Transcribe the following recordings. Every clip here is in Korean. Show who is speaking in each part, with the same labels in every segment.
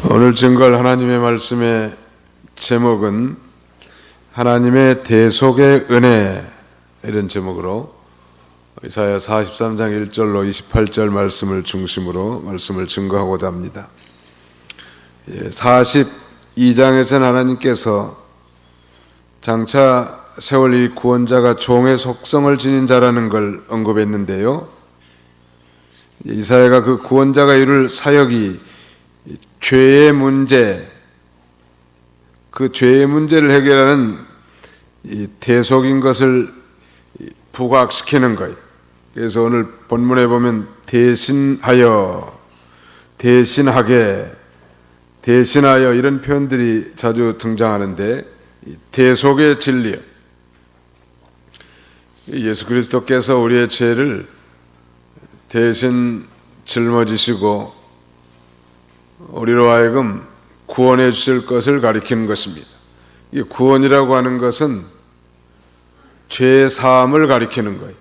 Speaker 1: 오늘 증거할 하나님의 말씀의 제목은 하나님의 대속의 은혜, 이런 제목으로 이사야 43장 1절로 28절 말씀을 중심으로 말씀을 증거하고자 합니다. 42장에서는 하나님께서 장차 세월 이 구원자가 종의 속성을 지닌 자라는 걸 언급했는데요, 이사야가 그 구원자가 이룰 사역이 죄의 문제, 그 죄의 문제를 해결하는 이 대속인 것을 부각시키는 거예요. 그래서 오늘 본문에 보면 대신하여, 대신하게, 대신하여 이런 표현들이 자주 등장하는데, 대속의 진리요, 예수 그리스도께서 우리의 죄를 대신 짊어지시고 우리로 하여금 구원해 주실 것을 가리키는 것입니다. 이 구원이라고 하는 것은 죄 사함을 가리키는 거예요.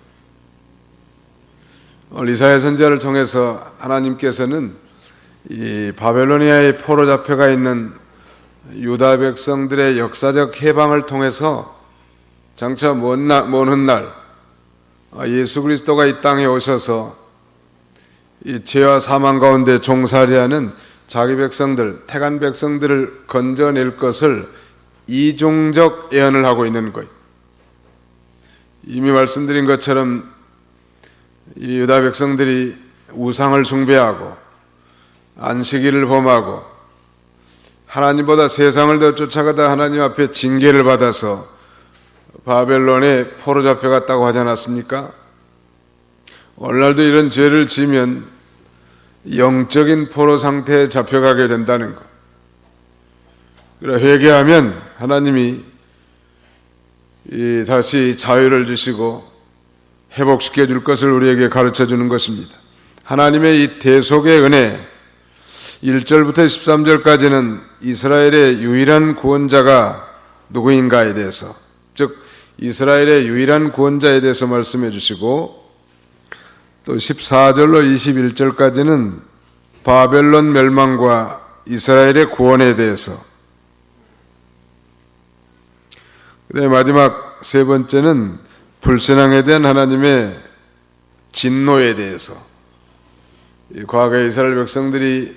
Speaker 1: 이사야 선지자를 통해서 하나님께서는 이 바벨로니아에 포로 잡혀가 있는 유다 백성들의 역사적 해방을 통해서 장차 먼 훗날 예수 그리스도가 이 땅에 오셔서 이 죄와 사망 가운데 종살이하는 자기 백성들, 택한 백성들을 건져낼 것을 이중적 예언을 하고 있는 거예요. 이미 말씀드린 것처럼 이 유다 백성들이 우상을 숭배하고 안식일을 범하고 하나님보다 세상을 더 쫓아가다 하나님 앞에 징계를 받아서 바벨론에 포로 잡혀갔다고 하지 않았습니까? 오늘날도 이런 죄를 지으면 영적인 포로 상태에 잡혀가게 된다는 것. 그래 회개하면 하나님이 다시 자유를 주시고 회복시켜 줄 것을 우리에게 가르쳐 주는 것입니다. 하나님의 이 대속의 은혜, 1절부터 13절까지는 이스라엘의 유일한 구원자가 누구인가에 대해서, 즉 이스라엘의 유일한 구원자에 대해서 말씀해 주시고, 또 14절로 21절까지는 바벨론 멸망과 이스라엘의 구원에 대해서, 그다음에 마지막 세 번째는 불신앙에 대한 하나님의 진노에 대해서, 과거에 이스라엘 백성들이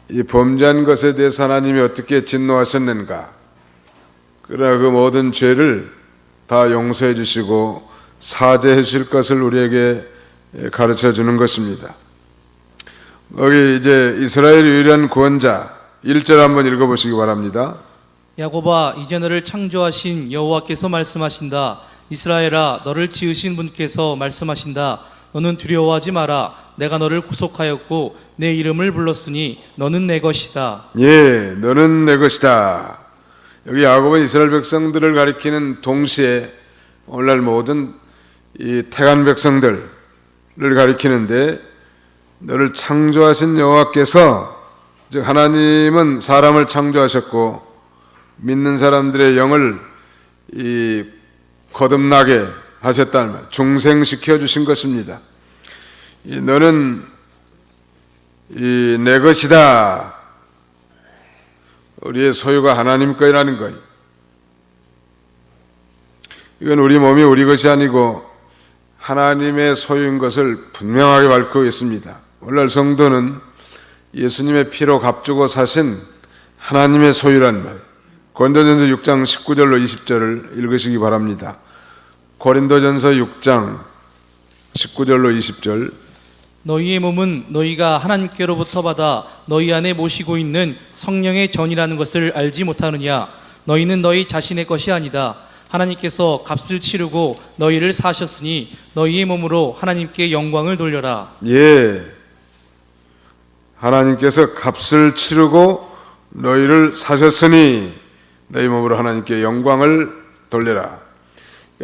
Speaker 1: 이 범죄한 것에 대해서 하나님이 어떻게 진노하셨는가, 그러나 그 모든 죄를 다 용서해 주시고 사죄해 주실 것을 우리에게 가르쳐 주는 것입니다. 여기 이제 이스라엘의 유일한 구원자 1절 한번 읽어보시기 바랍니다.
Speaker 2: 야곱아, 이제 너를 창조하신 여호와께서 말씀하신다. 이스라엘아, 너를 지으신 분께서 말씀하신다. 너는 두려워하지 마라. 내가 너를 구속하였고 내 이름을 불렀으니 너는 내 것이다.
Speaker 1: 예, 너는 내 것이다. 여기 야곱은 이스라엘 백성들을 가리키는 동시에 오늘날 모든 이 택한 백성들을 가리키는데, 너를 창조하신 여호와께서, 즉 하나님은 사람을 창조하셨고 믿는 사람들의 영을 거듭나게 하셨다는 말, 중생시켜 주신 것입니다. 너는 내 것이다. 우리의 소유가 하나님 거라는 거예요. 이건 우리 몸이 우리 것이 아니고 하나님의 소유인 것을 분명하게 밝히고 있습니다. 오늘날 성도는 예수님의 피로 값주고 사신 하나님의 소유란 말, 고린도전서 6장 19절로 20절을 읽으시기 바랍니다. 고린도전서 6장 19절로 20절.
Speaker 2: 너희의 몸은 너희가 하나님께로부터 받아 너희 안에 모시고 있는 성령의 전이라는 것을 알지 못하느냐. 너희는 너희 자신의 것이 아니다. 하나님께서 값을 치르고 너희를 사셨으니 너희의 몸으로 하나님께 영광을 돌려라.
Speaker 1: 예, 하나님께서 값을 치르고 너희를 사셨으니 너희 몸으로 하나님께 영광을 돌려라.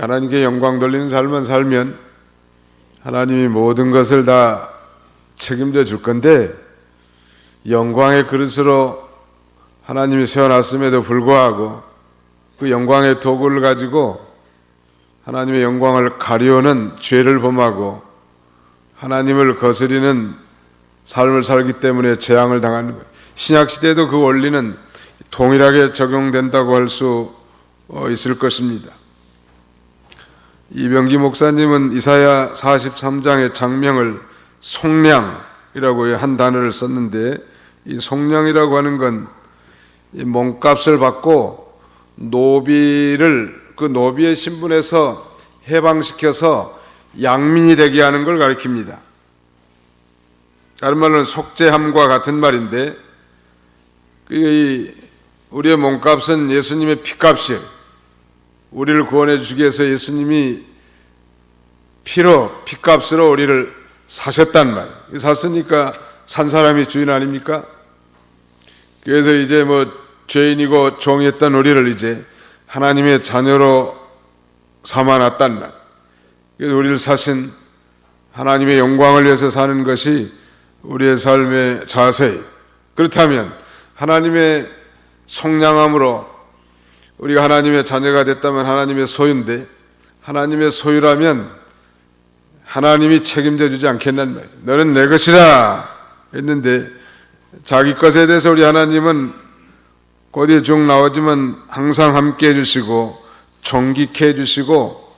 Speaker 1: 하나님께 영광 돌리는 삶을 살면 하나님이 모든 것을 다 책임져 줄 건데, 영광의 그릇으로 하나님이 세워놨음에도 불구하고 그 영광의 도구를 가지고 하나님의 영광을 가려는 죄를 범하고 하나님을 거스리는 삶을 살기 때문에 재앙을 당하는 거예요. 신약 시대에도 그 원리는 동일하게 적용된다고 할 수 있을 것입니다. 이병기 목사님은 이사야 43장의 장명을 속량이라고 한 단어를 썼는데, 이 속량이라고 하는 건 몸값을 받고 그 노비의 신분에서 해방시켜서 양민이 되게 하는 걸 가리킵니다. 다른 말로는 속죄함과 같은 말인데, 우리의 몸값은 예수님의 피값이에요. 우리를 구원해 주시기 위해서 예수님이 피값으로 우리를 사셨단 말이에요. 샀으니까 산 사람이 주인 아닙니까? 그래서 이제 죄인이고 종이었던 우리를 이제 하나님의 자녀로 삼아놨단 말. 그래서 우리를 사신 하나님의 영광을 위해서 사는 것이 우리의 삶의 자세. 그렇다면 하나님의 속량함으로 우리가 하나님의 자녀가 됐다면 하나님의 소유인데, 하나님의 소유라면 하나님이 책임져 주지 않겠단 말이에요. 너는 내 것이라 했는데, 자기 것에 대해서 우리 하나님은 곧에 쭉 나오지만 항상 함께 해주시고 존귀케 해주시고,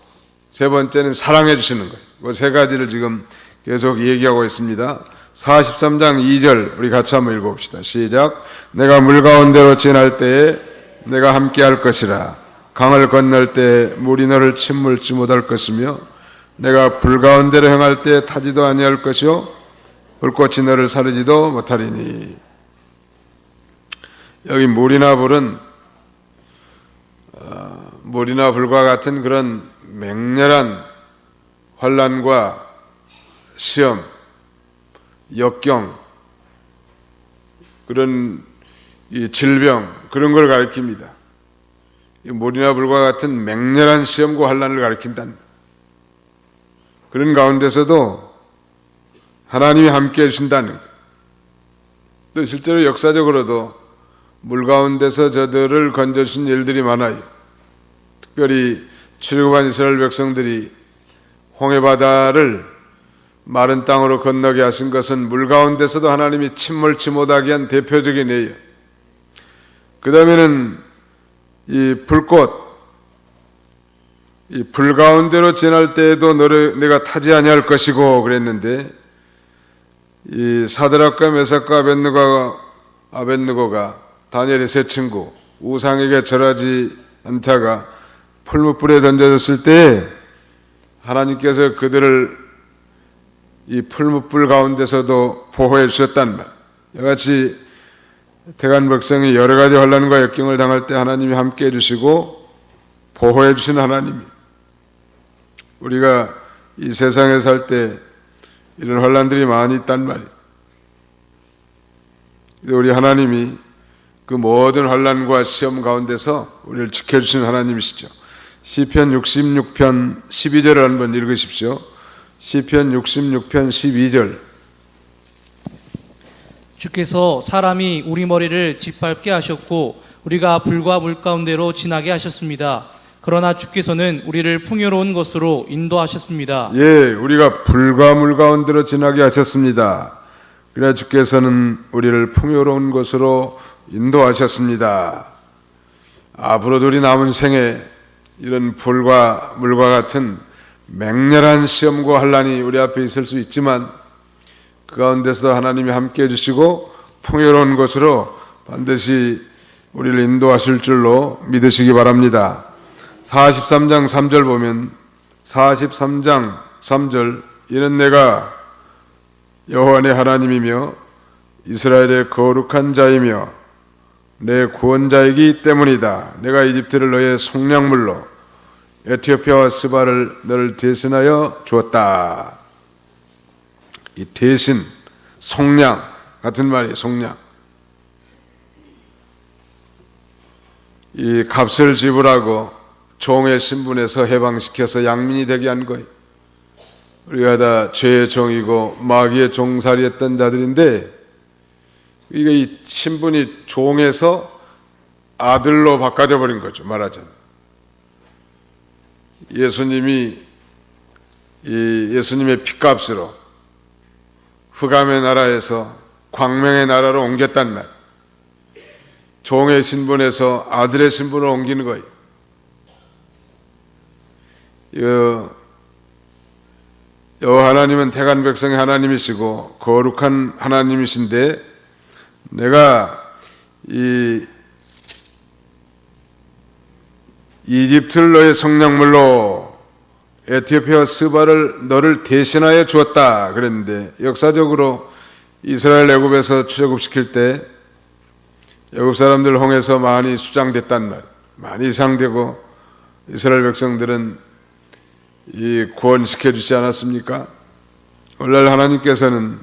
Speaker 1: 세 번째는 사랑해 주시는 거예요. 세 가지를 지금 계속 얘기하고 있습니다. 43장 2절 우리 같이 한번 읽어봅시다. 시작. 내가 물 가운데로 지날 때에 내가 함께 할 것이라. 강을 건널 때에 물이 너를 침몰치 못할 것이며, 내가 불 가운데로 행할 때에 타지도 아니할 것이요 불꽃이 너를 사르지도 못하리니. 여기 물이나 불은 물이나 불과 같은 그런 맹렬한 환난과 시험, 역경, 그런 질병, 그런 걸 가리킵니다. 물이나 불과 같은 맹렬한 시험과 환난을 가리킨다는, 그런 가운데서도 하나님이 함께 해주신다는, 또 실제로 역사적으로도 물 가운데서 저들을 건져주신 일들이 많아요. 특별히 출애굽한 이스라엘 백성들이 홍해바다를 마른 땅으로 건너게 하신 것은 물 가운데서도 하나님이 침몰치 못하게 한 대표적인 예예요. 그 다음에는 이 불꽃, 이 불 가운데로 지날 때에도 내가 타지 아니할 것이고 그랬는데, 이 사드락과 메삭과 아벳느고가 다니엘의 세 친구 우상에게 절하지 않다가 풀무불에 던져졌을 때 하나님께서 그들을 이 풀무불 가운데서도 보호해 주셨단 말. 이같이 대간 백성이 여러 가지 환난과 역경을 당할 때 하나님이 함께 해주시고 보호해 주신 하나님이, 우리가 이 세상에 살 때 이런 환난들이 많이 있단 말이에요. 우리 하나님이 그 모든 환난과 시험 가운데서 우리를 지켜주신 하나님이시죠. 시편 66편 12절을 한번 읽으십시오. 시편 66편 12절.
Speaker 2: 주께서 사람이 우리 머리를 짓밟게 하셨고 우리가 불과 물 가운데로 지나게 하셨습니다. 그러나 주께서는 우리를 풍요로운 곳으로 인도하셨습니다.
Speaker 1: 예, 우리가 불과 물 가운데로 지나게 하셨습니다. 그러나 주께서는 우리를 풍요로운 곳으로 인도하셨습니다. 앞으로도 우리 남은 생에 이런 불과 물과 같은 맹렬한 시험과 환난이 우리 앞에 있을 수 있지만, 그 가운데서도 하나님이 함께 해주시고 풍요로운 곳으로 반드시 우리를 인도하실 줄로 믿으시기 바랍니다. 43장 3절 보면, 43장 3절, 이는 내가 여호와 내 하나님이며 이스라엘의 거룩한 자이며 내 구원자이기 때문이다. 내가 이집트를 너의 속량물로 에티오피아와 스바를 너를 대신하여 주었다. 이 대신, 속량 같은 말이에요. 속량. 이 값을 지불하고 종의 신분에서 해방시켜서 양민이 되게 한 거예요. 우리가 다 죄의 종이고 마귀의 종살이했던 자들인데, 이게 이 신분이 종에서 아들로 바꿔져 버린 거죠. 말하자면 예수님이 이 예수님의 피값으로 흑암의 나라에서 광명의 나라로 옮겼단 말. 종의 신분에서 아들의 신분으로 옮기는 거예요. 여호와 하나님은 택한 백성의 하나님이시고 거룩한 하나님이신데, 내가 이 이집트를 너의 성량물로 에티오피아 스바를 너를 대신하여 주었다 그랬는데, 역사적으로 이스라엘 애굽에서 출애굽시킬 때 애굽 사람들 홍해에서 많이 수장됐단 말, 많이 이상되고 이스라엘 백성들은 이 구원시켜 주지 않았습니까? 오늘날 하나님께서는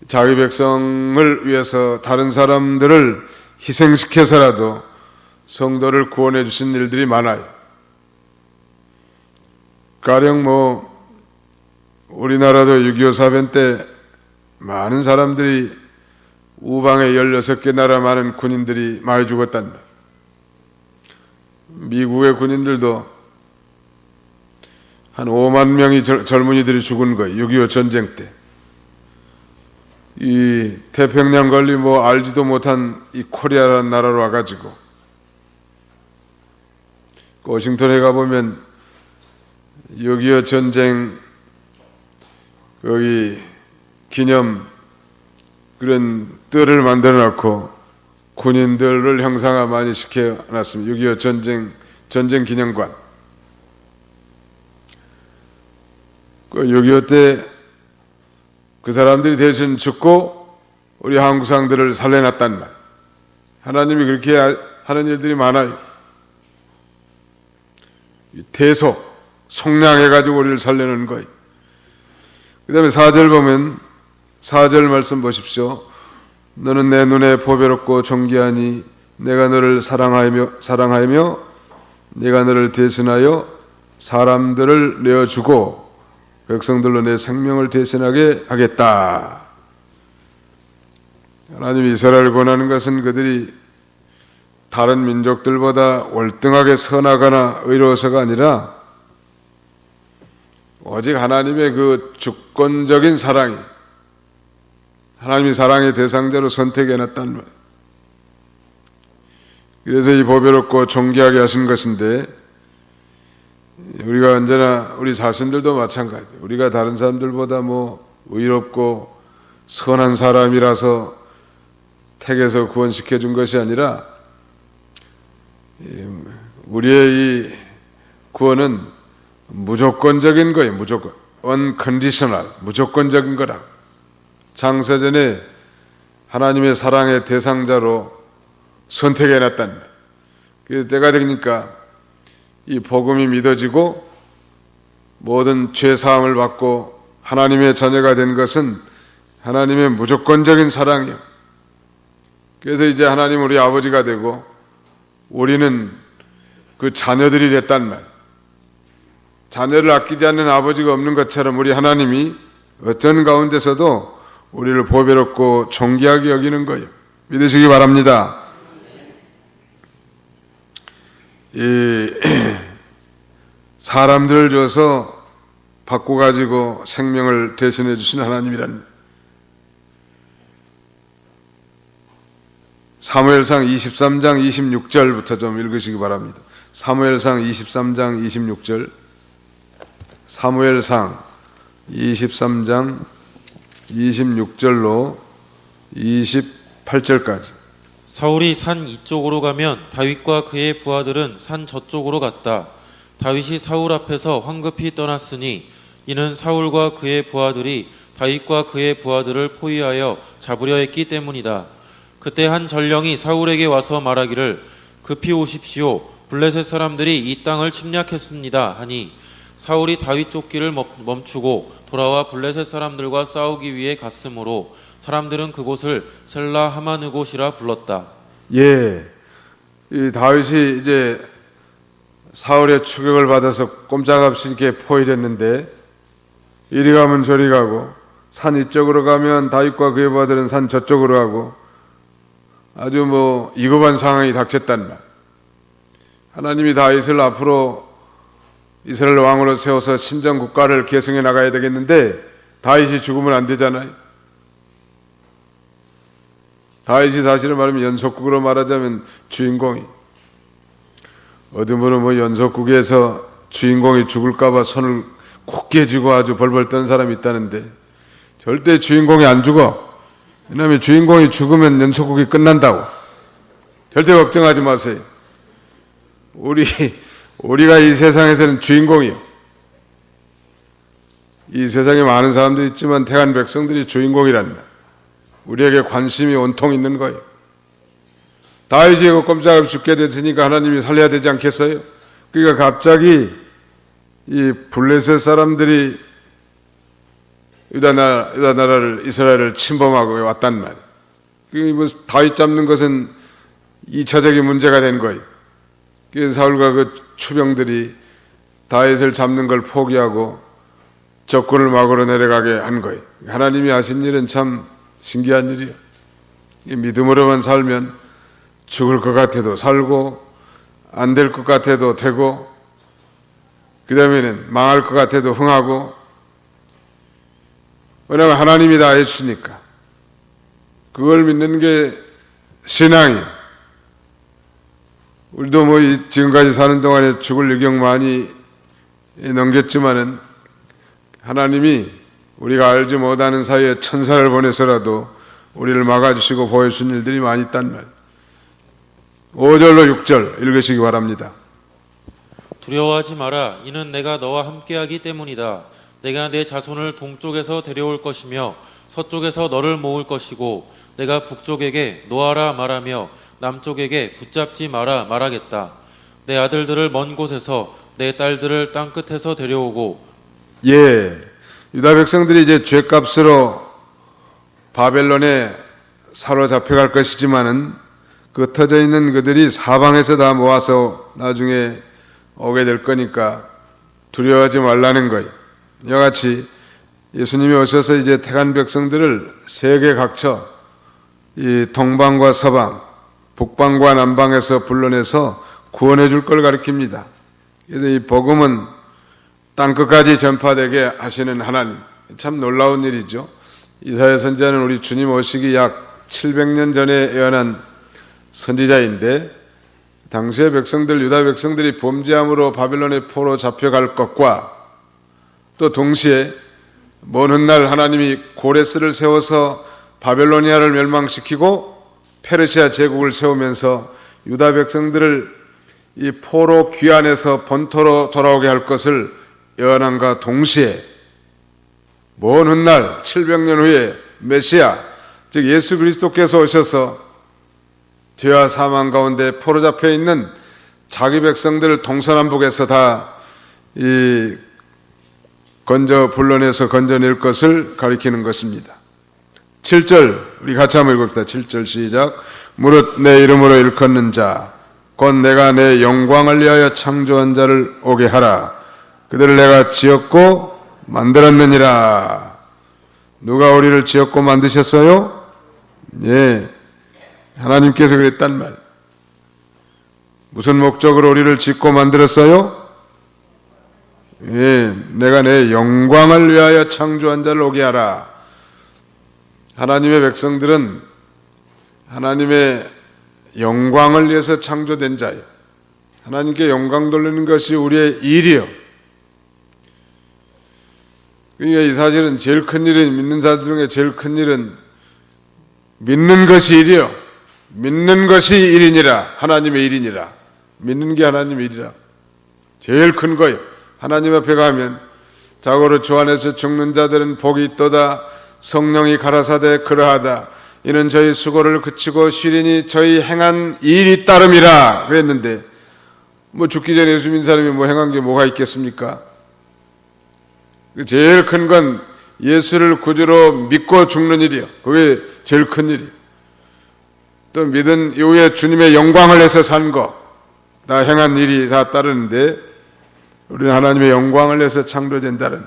Speaker 1: 자기 백성을 위해서 다른 사람들을 희생시켜서라도 성도를 구원해 주신 일들이 많아요. 가령 우리나라도 6.25 사변 때 많은 사람들이, 우방에 16개 나라 많은 군인들이 많이 죽었단다. 미국의 군인들도 한 5만 명이 젊은이들이 죽은 거예요. 6.25 전쟁 때. 이 태평양 건리 알지도 못한 이 코리아라는 나라로 와가지고, 워싱턴에 가보면 6.25 전쟁 거기 기념 그런 뜰을 만들어 놓고 군인들을 형상화 많이 시켜놨습니다. 6.25 전쟁 기념관. 6.25 때 그 사람들이 대신 죽고 우리 한국 사람들을 살려놨단 말. 하나님이 그렇게 하는 일들이 많아요. 대속, 속량해가지고 우리를 살려놓은 거예요. 그 다음에 4절 보면, 4절 말씀 보십시오. 너는 내 눈에 보배롭고 존귀하니 내가 너를 사랑하며 내가 너를 대신하여 사람들을 내어주고 백성들로 내 생명을 대신하게 하겠다. 하나님이 이스라엘을 권하는 것은 그들이 다른 민족들보다 월등하게 선하거나 의로워서가 아니라 오직 하나님의 그 주권적인 사랑이, 하나님이 사랑의 대상자로 선택해놨단 말. 그래서 이 보배롭고 존귀하게 하신 것인데, 우리가 언제나 우리 자신들도 마찬가지. 우리가 다른 사람들보다 의롭고 선한 사람이라서 택해서 구원시켜 준 것이 아니라, 우리의 이 구원은 무조건적인 거예요. 무조건. unconditional. 무조건적인 거라. 창세전에 하나님의 사랑의 대상자로 선택해놨단 말. 그래서 때가 되니까 이 복음이 믿어지고 모든 죄 사함을 받고 하나님의 자녀가 된 것은 하나님의 무조건적인 사랑이에요. 그래서 이제 하나님 우리 아버지가 되고 우리는 그 자녀들이 됐단 말. 자녀를 아끼지 않는 아버지가 없는 것처럼 우리 하나님이 어떤 가운데서도 우리를 보배롭고 존귀하게 여기는 거예요. 믿으시기 바랍니다. 사람들을 줘서 바꿔가지고 생명을 대신해 주신 하나님이란. 사무엘상 23장 26절부터 좀 읽으시기 바랍니다. 사무엘상 23장 26절. 사무엘상 23장 26절로 28절까지.
Speaker 3: 사울이 산 이쪽으로 가면 다윗과 그의 부하들은 산 저쪽으로 갔다. 다윗이 사울 앞에서 황급히 떠났으니 이는 사울과 그의 부하들이 다윗과 그의 부하들을 포위하여 잡으려 했기 때문이다. 그때 한 전령이 사울에게 와서 말하기를 급히 오십시오. 블레셋 사람들이 이 땅을 침략했습니다 하니 사울이 다윗 쫓기를 멈추고 돌아와 블레셋 사람들과 싸우기 위해 갔으므로 사람들은 그곳을 셀라 하마느곳이라 불렀다.
Speaker 1: 이 다윗이 이제 사울의 추격을 받아서 꼼짝없이 이렇게 포위됐는데, 이리 가면 저리 가고 산 이쪽으로 가면 다윗과 그의 부하들은 산 저쪽으로 가고 아주 위급한 상황이 닥쳤단 말. 하나님이 다윗을 앞으로 이스라엘 왕으로 세워서 신정 국가를 계승해 나가야 되겠는데 다윗이 죽으면 안 되잖아요. 다윗이 사실은 말하면 연속국으로 말하자면 주인공이, 어둠으로 뭐 연속국에서 주인공이 죽을까봐 손을 굳게 쥐고 아주 벌벌 떤 사람이 있다는데 절대 주인공이 안 죽어. 왜냐하면 주인공이 죽으면 연속국이 끝난다고. 절대 걱정하지 마세요. 우리가 이 세상에서는 주인공이요. 이 세상에 많은 사람들이 있지만 택한 백성들이 주인공이란다. 우리에게 관심이 온통 있는 거예요. 다윗이 꼼짝없이 죽게 됐으니까 하나님이 살려야 되지 않겠어요? 그러니까 갑자기 이 블레셋 사람들이 유다 나라를, 이스라엘을 침범하고 왔단 말이에요. 다윗 잡는 것은 2차적인 문제가 된 거예요. 그래서 사울과 그 추병들이 다윗을 잡는 걸 포기하고 적군을 막으러 내려가게 한 거예요. 하나님이 하신 일은 참 신기한 일이에요. 믿음으로만 살면 죽을 것 같아도 살고 안 될 것 같아도 되고 그 다음에는 망할 것 같아도 흥하고, 왜냐하면 하나님이 다 해주시니까. 그걸 믿는 게 신앙이에요. 우리도 뭐 지금까지 사는 동안에 죽을 유경 많이 넘겼지만은 하나님이 우리가 알지 못하는 사이에 천사를 보내서라도 우리를 막아주시고 보여준 일들이 많이 있단 말이에요. 5절로 6절 읽으시기 바랍니다.
Speaker 3: 두려워하지 마라. 이는 내가 너와 함께하기 때문이다. 내가 내 자손을 동쪽에서 데려올 것이며 서쪽에서 너를 모을 것이고 내가 북쪽에게 놓아라 말하며 남쪽에게 붙잡지 마라 말하겠다. 내 아들들을 먼 곳에서 내 딸들을 땅끝에서 데려오고.
Speaker 1: 유다 백성들이 이제 죗값으로 바벨론에 사로잡혀갈 것이지만은 그 흩어져 있는 그들이 사방에서 다 모아서 나중에 오게 될 거니까 두려워하지 말라는 거예요. 이와 같이 예수님이 오셔서 이제 택한 백성들을 세계 각처 이 동방과 서방, 북방과 남방에서 불러내서 구원해 줄 걸 가리킵니다. 그래서 이 복음은 땅끝까지 전파되게 하시는 하나님, 참 놀라운 일이죠. 이사야 선지자는 우리 주님 오시기 약 700년 전에 예언한 선지자인데 당시의 백성들, 유다 백성들이 범죄함으로 바벨론의 포로 잡혀갈 것과 또 동시에 먼 훗날 하나님이 고레스를 세워서 바벨로니아를 멸망시키고 페르시아 제국을 세우면서 유다 백성들을 이 포로 귀환해서 본토로 돌아오게 할 것을 예언함과 동시에 먼 훗날 700년 후에 메시아, 즉 예수 그리스도께서 오셔서 죄와 사망 가운데 포로 잡혀 있는 자기 백성들을 동서남북에서 다 불러내서 건져낼 것을 가리키는 것입니다. 7절 우리 같이 한번 읽읍시다. 7절 시작. 무릇 내 이름으로 일컫는 자 곧 내가 내 영광을 위하여 창조한 자를 오게 하라. 그들을 내가 지었고 만들었느니라. 누가 우리를 지었고 만드셨어요? 예, 하나님께서 그랬단 말. 무슨 목적으로 우리를 짓고 만들었어요? 예, 내가 내 영광을 위하여 창조한 자를 오게 하라. 하나님의 백성들은 하나님의 영광을 위해서 창조된 자예요. 하나님께 영광 돌리는 것이 우리의 일이요. 그러니까 이 사실은 제일 큰 일은, 믿는 자들 중에 제일 큰 일은 믿는 것이 일이요. 믿는 것이 일이니라. 하나님의 일이니라. 믿는 게 하나님의 일이라. 제일 큰 거예요. 하나님 앞에 가면 자고로 주 안에서 죽는 자들은 복이 있도다. 성령이 가라사대 그러하다. 이는 저희 수고를 그치고 쉬리니 저희 행한 일이 따름이라 그랬는데 뭐 죽기 전에 예수 믿는 사람이 뭐 행한 게 뭐가 있겠습니까? 제일 큰 건 예수를 구주로 믿고 죽는 일이요. 그게 제일 큰 일이요. 또 믿은 이후에 주님의 영광을 내서 산 거, 다 행한 일이 다 따르는데 우리는 하나님의 영광을 내서 창조된다는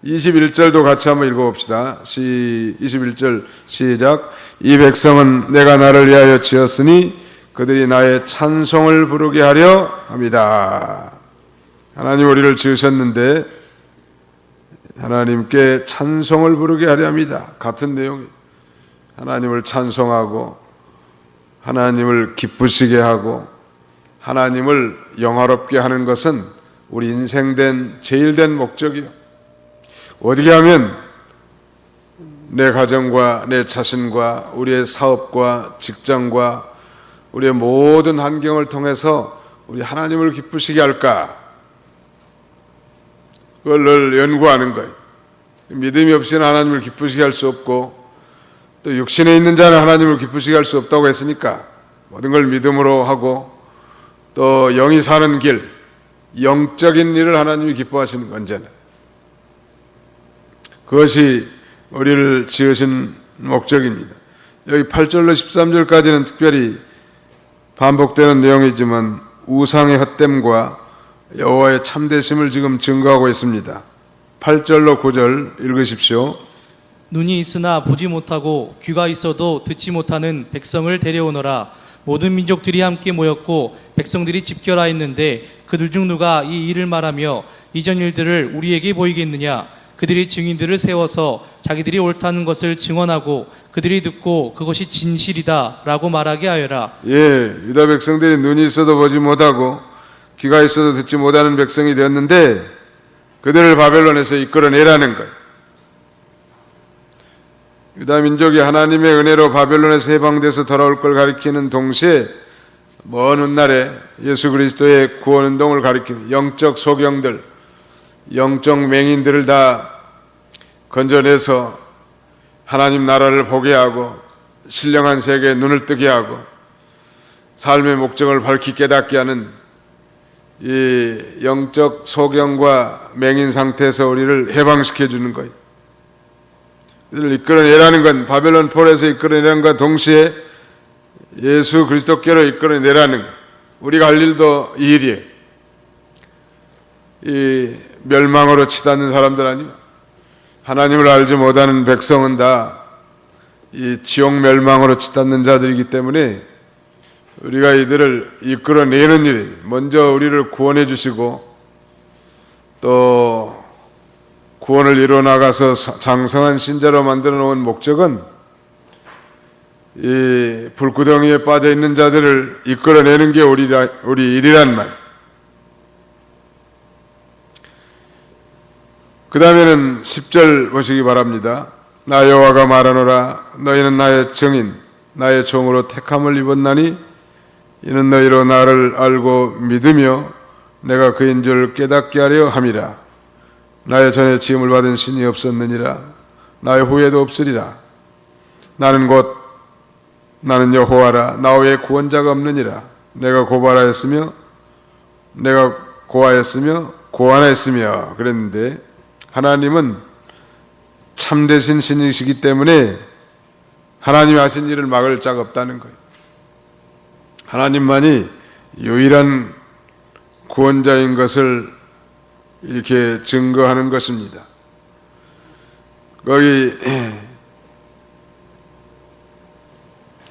Speaker 1: 21절도 같이 한번 읽어봅시다. 21절 시작. 이 백성은 내가 나를 위하여 지었으니 그들이 나의 찬송을 부르게 하려 합니다. 하나님 우리를 지으셨는데 하나님께 찬송을 부르게 하려 합니다. 같은 내용이 하나님을 찬송하고 하나님을 기쁘시게 하고 하나님을 영화롭게 하는 것은 우리 인생된 제일된 목적이요. 어떻게 하면 내 가정과 내 자신과 우리의 사업과 직장과 우리의 모든 환경을 통해서 우리 하나님을 기쁘시게 할까? 그걸 늘 연구하는 거예요. 믿음이 없이는 하나님을 기쁘시게 할 수 없고 또 육신에 있는 자는 하나님을 기쁘시게 할 수 없다고 했으니까 모든 걸 믿음으로 하고 또 영이 사는 길, 영적인 일을 하나님이 기뻐하시는 언제나 그것이 우리를 지으신 목적입니다. 여기 8절로 13절까지는 특별히 반복되는 내용이지만 우상의 헛됨과 여호와의 참되심을 지금 증거하고 있습니다. 8절로 9절 읽으십시오.
Speaker 2: 눈이 있으나 보지 못하고 귀가 있어도 듣지 못하는 백성을 데려오너라. 모든 민족들이 함께 모였고 백성들이 집결하였는데 그들 중 누가 이 일을 말하며 이전 일들을 우리에게 보이겠느냐? 그들이 증인들을 세워서 자기들이 옳다는 것을 증언하고 그들이 듣고 그것이 진실이다 라고 말하게 하여라.
Speaker 1: 예, 유다 백성들이 눈이 있어도 보지 못하고 귀가 있어도 듣지 못하는 백성이 되었는데 그들을 바벨론에서 이끌어내라는 거예요. 유다 민족이 하나님의 은혜로 바벨론에서 해방돼서 돌아올 걸 가리키는 동시에 먼 훗날에 예수 그리스도의 구원운동을 가리키는 영적 소경들, 영적 맹인들을 다 건져내서 하나님 나라를 보게 하고 신령한 세계에 눈을 뜨게 하고 삶의 목적을 밝히 깨닫게 하는 이 영적 소경과 맹인 상태에서 우리를 해방시켜 주는 거예요. 이들을 이끌어내라는 건 바벨론 폴에서 이끌어내라는 것과 동시에 예수 그리스도께로 이끌어내라는 것. 우리가 할 일도 이 일이에요. 이 멸망으로 치닫는 사람들 아니요. 하나님을 알지 못하는 백성은 다 이 지옥 멸망으로 치닫는 자들이기 때문에 우리가 이들을 이끌어내는 일, 먼저 우리를 구원해 주시고 또 구원을 이루어 나가서 장성한 신자로 만들어 놓은 목적은 이 불구덩이에 빠져 있는 자들을 이끌어내는 게 우리 일이란 말. 그 다음에는 10절 보시기 바랍니다. 나 여호와가 말하노라. 너희는 나의 증인, 나의 종으로 택함을 입었나니 이는 너희로 나를 알고 믿으며 내가 그인 줄 깨닫게 하려 함이라. 나의 전에 지음을 받은 신이 없었느니라. 나의 후에도 없으리라. 나는 여호와라. 나 외에 구원자가 없느니라. 내가 고발하였으며 내가 고하였으며 고안하였으며 그랬는데 하나님은 참되신 신이시기 때문에 하나님이 하신 일을 막을 자가 없다는 거예요. 하나님만이 유일한 구원자인 것을 이렇게 증거하는 것입니다. 거기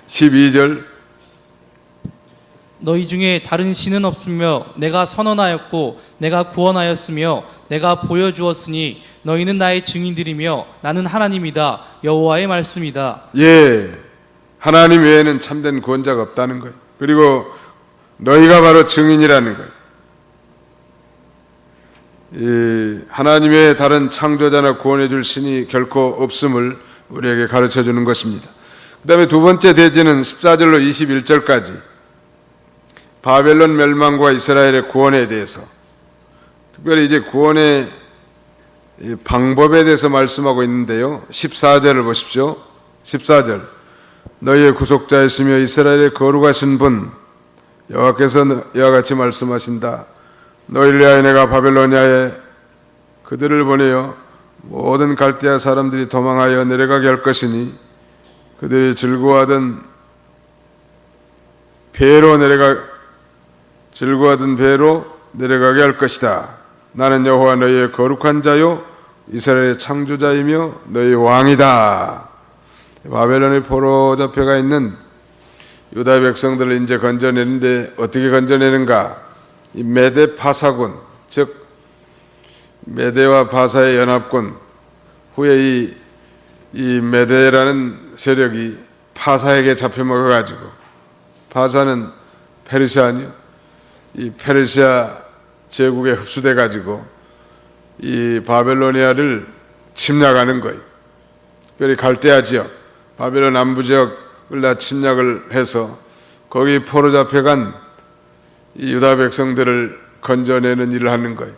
Speaker 1: 12절
Speaker 2: 너희 중에 다른 신은 없으며 내가 선언하였고 내가 구원하였으며 내가 보여주었으니 너희는 나의 증인들이며 나는 하나님이다. 여호와의 말씀이다.
Speaker 1: 예, 하나님 외에는 참된 구원자가 없다는 거예요. 그리고 너희가 바로 증인이라는 거예요. 이 하나님 외에 다른 창조자나 구원해 줄 신이 결코 없음을 우리에게 가르쳐 주는 것입니다. 그 다음에 두 번째 대지는 14절로 21절까지 바벨론 멸망과 이스라엘의 구원에 대해서 특별히 이제 구원의 방법에 대해서 말씀하고 있는데요. 14절을 보십시오. 14절 너희의 구속자이시며 이스라엘의 거룩하신 분 여호와께서 이와 같이 말씀하신다. 너희를 위하여 내가 바벨로니아에 그들을 보내어 모든 갈대아 사람들이 도망하여 내려가게 할 것이니 그들이 즐거워하던 배로 내려가게 할 것이다. 나는 여호와 너희의 거룩한 자요 이스라엘의 창조자이며 너희 왕이다. 바벨론의 포로 잡혀가 있는 유다 백성들을 이제 건져내는데 어떻게 건져내는가? 이 메대 파사군, 즉 메대와 바사의 연합군 후에 이 메대라는 세력이 파사에게 잡혀먹어가지고 바사는 페르시아니요. 이 페르시아 제국에 흡수돼 가지고 이 바벨로니아를 침략하는 거예요. 특별히 갈대아 지역, 바벨론 남부 지역을 다 침략을 해서 거기 포로 잡혀간 이 유다 백성들을 건져내는 일을 하는 거예요.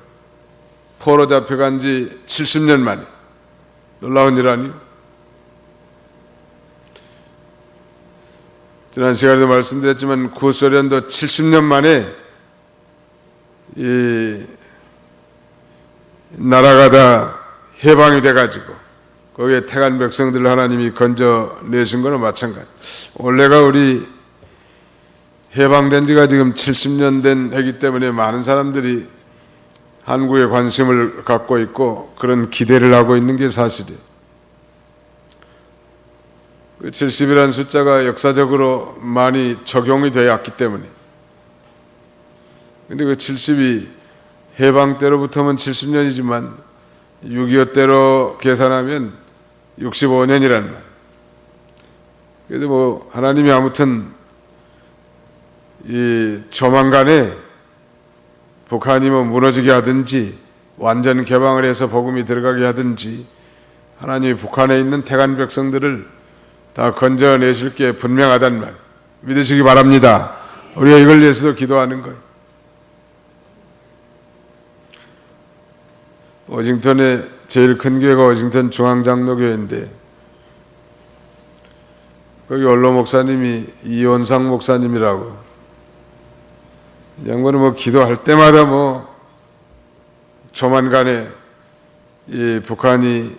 Speaker 1: 포로 잡혀간 지 70년 만에. 놀라운 일 아니에요? 지난 시간에도 말씀드렸지만 구소련도 70년 만에 이 나라가 다 해방이 돼가지고 거기에 태간 백성들을 하나님이 건져내신 거는 마찬가지. 원래가 우리 해방된 지가 지금 70년 된 해기 때문에 많은 사람들이 한국에 관심을 갖고 있고 그런 기대를 하고 있는 게 사실이에요. 그 70이라는 숫자가 역사적으로 많이 적용이 되어 왔기 때문에. 근데 그 70이 해방 때로부터면 70년이지만 6.25 때로 계산하면 65년이라는 말. 그래도 뭐 하나님이 아무튼 이 조만간에 북한이 뭐 무너지게 하든지 완전 개방을 해서 복음이 들어가게 하든지 하나님이 북한에 있는 태간 백성들을 다 건져내실 게 분명하단 말 믿으시기 바랍니다. 우리가 이걸 위해서도 기도하는 거예요. 워싱턴에 제일 큰 교회가 워싱턴 중앙장로교회인데 거기 원로 목사님이 이원상 목사님이라고 양반은 뭐 기도할 때마다 뭐 조만간에 이 북한이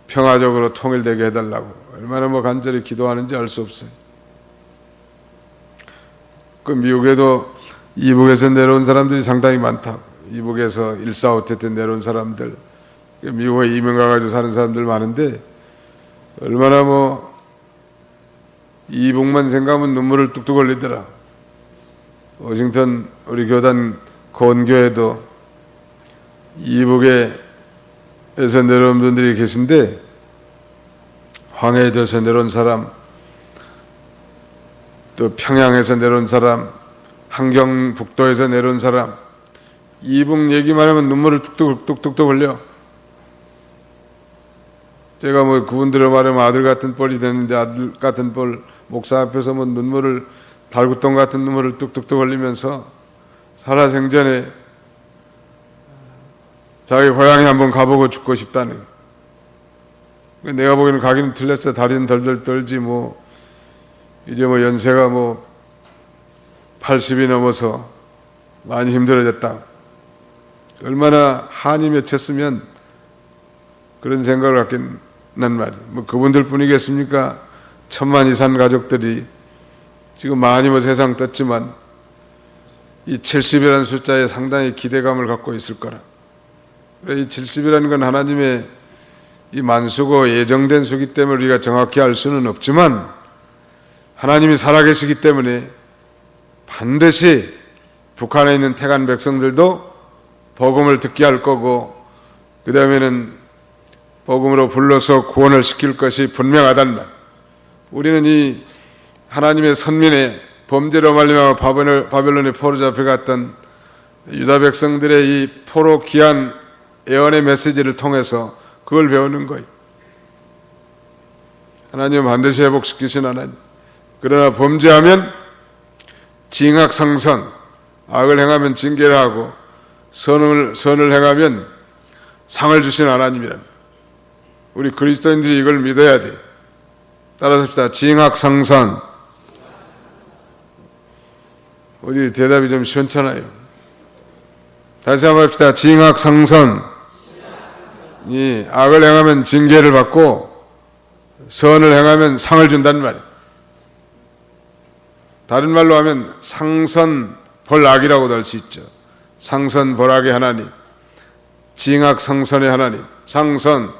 Speaker 1: 평화적으로 통일되게 해달라고 얼마나 뭐 간절히 기도하는지 알 수 없어요. 그 미국에도 이북에서 내려온 사람들이 상당히 많다. 이북에서 145태 때 내려온 사람들, 미국에 이민 가가지고 사는 사람들 많은데 얼마나 뭐 이북만 생각하면 눈물을 뚝뚝 흘리더라. 워싱턴 우리 교단 건교회도 이북에서 내려온 분들이 계신데 황해도에서 내려온 사람, 또 평양에서 내려온 사람, 함경북도에서 내려온 사람, 이북 얘기만 하면 눈물을 뚝뚝 흘려. 제가 뭐 그분들을 말하면 아들 같은 뻘이 되는데 아들 같은 뻘 목사 앞에서 뭐 눈물을 달구똥 같은 눈물을 뚝뚝 흘리면서 살아생전에 자기 고향에 한번 가보고 죽고 싶다는. 내가 보기에는 가기는 틀렸어. 다리는 덜덜 떨지 뭐 이제 뭐 연세가 뭐 80이 넘어서 많이 힘들어졌다. 얼마나 한이 맺혔으면 그런 생각을 갖겠난 말이에요. 뭐 그분들 뿐이겠습니까? 천만 이상 가족들이 지금 많이 뭐 세상 떴지만 이 70이라는 숫자에 상당히 기대감을 갖고 있을 거라. 이 70이라는 건 하나님의 이 만수고 예정된 수기 때문에 우리가 정확히 알 수는 없지만 하나님이 살아계시기 때문에 반드시 북한에 있는 태간 백성들도 복음을 듣게 할 거고 그 다음에는 복음으로 불러서 구원을 시킬 것이 분명하단 말. 우리는 이 하나님의 선민의 범죄로 말미암아 바벨론에 포로 잡혀갔던 유다 백성들의 이 포로 귀한 예언의 메시지를 통해서 그걸 배우는 거예요. 하나님은 반드시 회복시키신 하나님. 그러나 범죄하면 징악상선, 악을 행하면 징계를 하고 선을 행하면 상을 주신 하나님이랍니다. 우리 그리스도인들이 이걸 믿어야 돼. 따라서 합시다. 징악상선. 우리 대답이 좀 시원찮아요. 다시 한번 합시다. 징악상선. 이 악을 행하면 징계를 받고 선을 행하면 상을 준다는 말이에요. 다른 말로 하면 상선벌악이라고도 할 수 있죠. 상선벌악의 하나님, 징악상선의 하나님. 상선,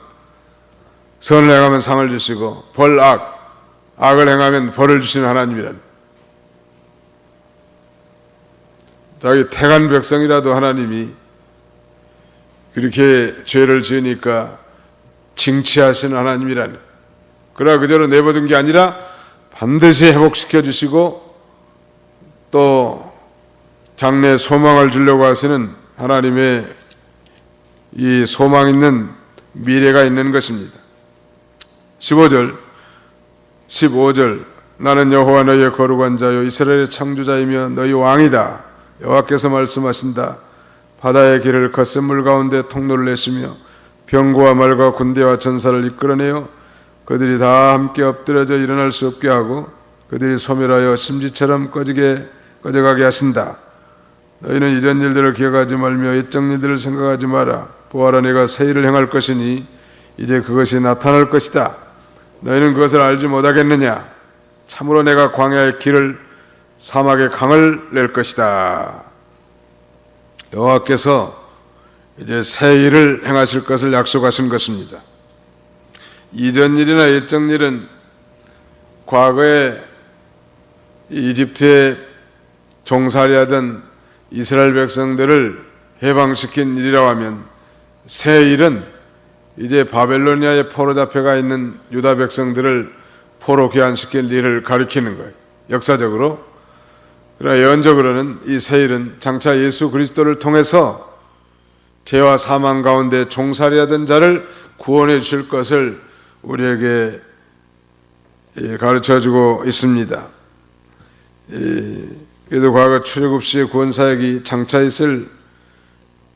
Speaker 1: 선을 행하면 상을 주시고 벌악, 악을 행하면 벌을 주시는 하나님이란. 자기 태간 백성이라도 하나님이 그렇게 죄를 지으니까 징치하시는 하나님이라니. 그러나 그대로 내버린 게 아니라 반드시 회복시켜 주시고 또 장래에 소망을 주려고 하시는 하나님의 이 소망 있는 미래가 있는 것입니다. 15절 나는 여호와 너희의 거룩한 자요 이스라엘의 창조자이며 너희 왕이다. 여호와께서 말씀하신다. 바다의 길을 걷샘물 가운데 통로를 내시며 병거와 말과 군대와 전사를 이끌어내어 그들이 다 함께 엎드려져 일어날 수 없게 하고 그들이 소멸하여 심지처럼 꺼져가게 하신다. 너희는 이런 일들을 기억하지 말며 옛적 일들을 생각하지 마라. 보아라 내가 새 일을 행할 것이니 이제 그것이 나타날 것이다. 너희는 그것을 알지 못하겠느냐? 참으로 내가 광야의 길을 사막의 강을 낼 것이다. 여호와께서 이제 새 일을 행하실 것을 약속하신 것입니다. 이전 일이나 옛적 일은 과거에 이집트에 종살이하던 이스라엘 백성들을 해방시킨 일이라고 하면 새 일은 이제 바벨로니아에 포로 잡혀가 있는 유다 백성들을 포로 귀환시킬 일을 가리키는 거예요. 역사적으로. 그러나 예언적으로는 이 새 일은 장차 예수 그리스도를 통해서 죄와 사망 가운데 종살이하던 자를 구원해 주실 것을 우리에게 가르쳐주고 있습니다. 그래도 과거 출애굽 시의 구원사역이 장차 있을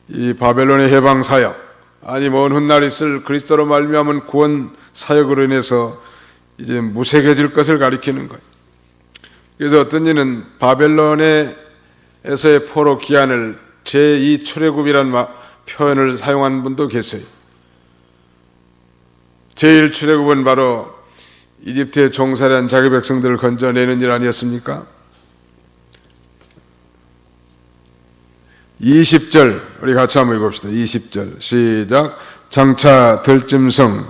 Speaker 1: 이 바벨론의 해방 사역, 아니 먼 훗날 있을 그리스도로 말미암은 구원 사역으로 인해서 이제 무색해질 것을 가리키는 거예요. 그래서 어떤 이는 바벨론에서의 포로 귀환을 제2 출애굽이라는 표현을 사용한 분도 계세요. 제1 출애굽은 바로 이집트에 종살이한 자기 백성들을 건져내는 일 아니었습니까? 20절 우리 같이 한번 읽읍시다. 20절 시작. 장차 들짐승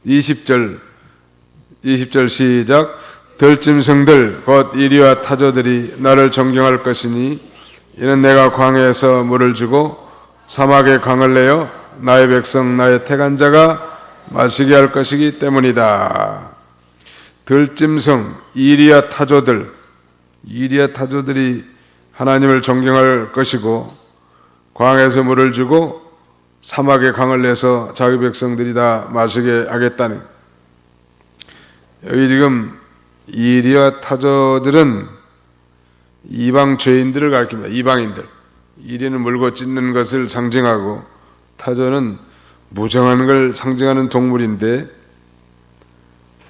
Speaker 1: 20절 시작. 들짐승들 곧 이리와 타조들이 나를 존경할 것이니 이는 내가 광야에서 물을 주고 사막에 강을 내어 나의 백성 나의 택한 자가 마시게 할 것이기 때문이다. 들짐승 이리와 타조들이 하나님을 존경할 것이고 광야에서 물을 주고 사막에 강을 내서 자기 백성들이 다 마시게 하겠다는. 여기 지금 이리와 타조들은 이방 죄인들을 가리킵니다. 이방인들. 이리는 물고 찢는 것을 상징하고 타조는 무정한 걸 상징하는 동물인데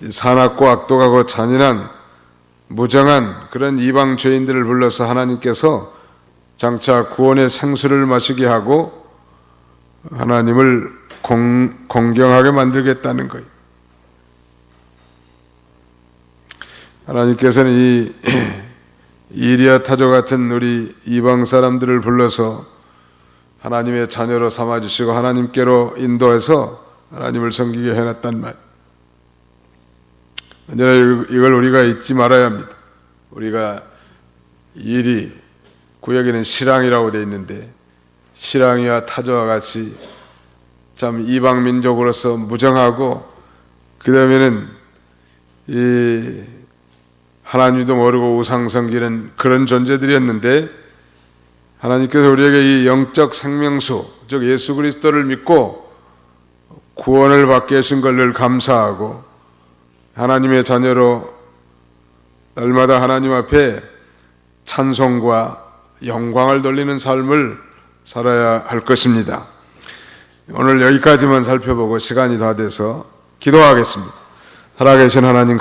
Speaker 1: 산악고 악독하고 잔인한 무정한 그런 이방 죄인들을 불러서 하나님께서 장차 구원의 생수를 마시게 하고 하나님을 공경하게 만들겠다는 거예요. 하나님께서는 이 이리와 타조 같은 우리 이방 사람들을 불러서 하나님의 자녀로 삼아주시고 하나님께로 인도해서 하나님을 섬기게 해놨단 말. 언제나 이걸 우리가 잊지 말아야 합니다. 우리가 일이 구약에는 실랑이라고 되어 있는데 실랑이와 타조와 같이 참 이방 민족으로서 무정하고 그 다음에는 이 하나님도 모르고 우상 섬기는 그런 존재들이었는데 하나님께서 우리에게 이 영적 생명수 즉 예수 그리스도를 믿고 구원을 받게 하신 것을 감사하고 하나님의 자녀로 날마다 하나님 앞에 찬송과 영광을 돌리는 삶을 살아야 할 것입니다. 오늘 여기까지만 살펴보고 시간이 다 돼서 기도하겠습니다. 살아계신 하나님